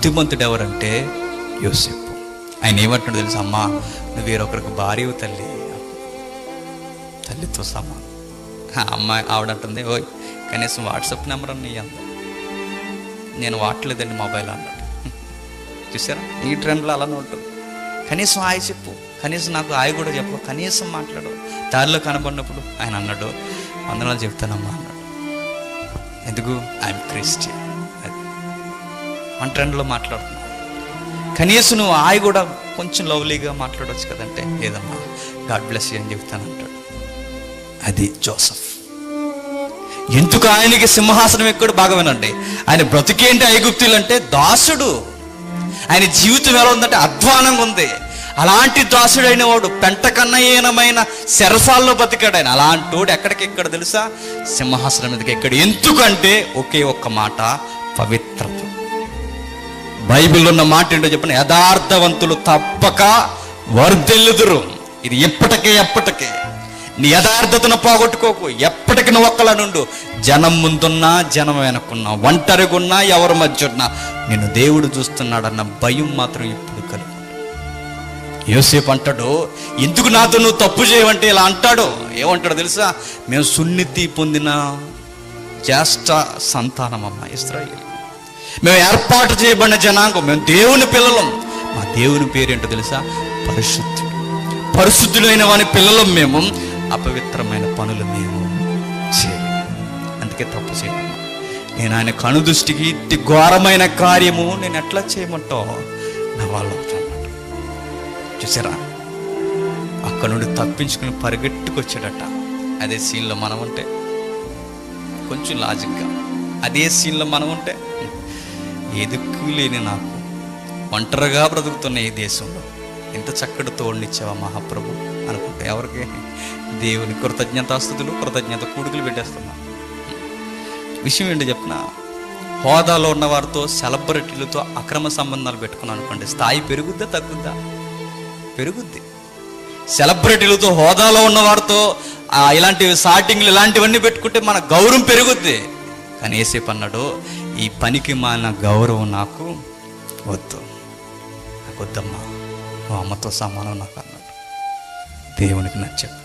నీతిమంతుడు ఎవరంటే యోసేపు. ఆయన ఏమంటున్నాడు తెలుసా? అమ్మా, నువ్వు వేరొకరికి భార్యవు తల్లి, తల్లితో సమానం. అమ్మాయి ఆవిడంటుంది, ఓయ్ కనీసం వాట్సాప్ నెంబర్ అన్నీ అంత. నేను వాడలేదండి మొబైల్ అన్నాడు. చూసారా, ఈ ట్రెండ్లో అలానే ఉంటుంది. కనీసం హాయ్ చెప్పు, కనీసం నాకు హాయ్ కూడా చెప్పు, కనీసం మాట్లాడు. దారిలో కనబడినప్పుడు ఆయన అన్నాడు, వందనాలు చెప్తానమ్మా అన్నాడు. ఎందుకు? I'm Christian. అది మన ట్రెండ్లో మాట్లాడుతున్నాను. కనీసం నువ్వు హాయ్ కూడా కొంచెం లవ్లీగా మాట్లాడవచ్చు కదంటే, లేదమ్మా గాడ్ బ్లెస్ యూ అని చెప్తానంటాడు. అది జోసెఫ్. ఎందుకు ఆయనకి సింహాసనం ఎక్కడ? బాగా వినండి, ఆయన బ్రతికేంటి ఐగుప్తులు అంటే దాసుడు. ఆయన జీవితం ఎలా ఉందంటే అధ్వానంగా ఉంది. అలాంటి దాసుడైన వాడు పెంటకన్నయనమైన చెరసాల్లో బతికాడు ఆయన. అలాంటి వాడు ఎక్కడికెక్కడ తెలుసా? సింహాసనం మీదకి ఎక్కడ. ఎందుకంటే ఒకే ఒక్క మాట, పవిత్రత. బైబిల్లో ఉన్న మాట ఏంటో చెప్పిన, యథార్థవంతులు తప్పక వర్ధిల్లుదురు. ఇది ఎప్పటికే. నీ యథార్థతను పోగొట్టుకోకు. ఎప్పటికి నువ్వు ఒక్కలా నుండు. జనం ముందున్నా, జనం వెనకున్నా, ఒంటరిగున్నా, ఎవరి మధ్య ఉన్నా నిన్ను దేవుడు చూస్తున్నాడన్న భయం మాత్రం ఇప్పుడు కలుగు. యోసేపు అంటాడు, ఎందుకు నాతో నువ్వు తప్పు చేయవంటే ఇలా అంటాడు. ఏమంటాడు తెలుసా? మేము సున్నతి పొందిన జ్యేష్ఠ సంతానం అమ్మ, ఇశ్రాయేలు. మేము ఏర్పాటు చేయబడిన జనాంగం, మేము దేవుని పిల్లలం. మా దేవుని పేరేంటో తెలుసా? పరిశుద్ధుడు. పరిశుద్ధులైన వాని పిల్లలం మేము. అపవిత్రమైన పనులు మేము చేయము. అందుకే తప్పు చేయము. నేను ఆయన కనుదృష్టికి ఇట్టి ఘోరమైన కార్యము నేను ఎట్లా చేయమంటావు? నా వాళ్ళు అవుతాను. చూసారా, అక్కడ నుండి తప్పించుకుని పరిగెట్టుకొచ్చాడట. అదే సీన్లో మనం ఉంటే కొంచెం లాజిక్గా, అదే సీన్లో మనం ఉంటే ఎదుక్కు లేని నాకు ఒంటరిగా బ్రతుకుతున్న ఈ దేశంలో ఎంత చక్కటి తోడునిచ్చావా మహాప్రభు అనుకుంటే ఎవరికి? దేవుని కృతజ్ఞతాస్తుతులు, కృతజ్ఞత కూడుకులు పెట్టేస్తున్నా. విషయం ఏంటి చెప్పిన, హోదాలో ఉన్న వారితో, సెలబ్రిటీలతో అక్రమ సంబంధాలు పెట్టుకున్నాను అనుకోండి, స్థాయి పెరుగుద్దా తగ్గుద్దా? పెరుగుద్ది. సెలబ్రిటీలతో, హోదాలో ఉన్న వారితో ఇలాంటివి సాటింగ్లు ఇలాంటివన్నీ పెట్టుకుంటే మన గౌరవం పెరుగుద్ది. కానీ యేసేపు అన్నాడు, ఈ పనికి మాలిన గౌరవం నాకు వద్దు, నాకు వద్దమ్మా, నువ్వు అమ్మతో సమానం నాకు అన్నాడు. దేవునికి నచ్చాడు.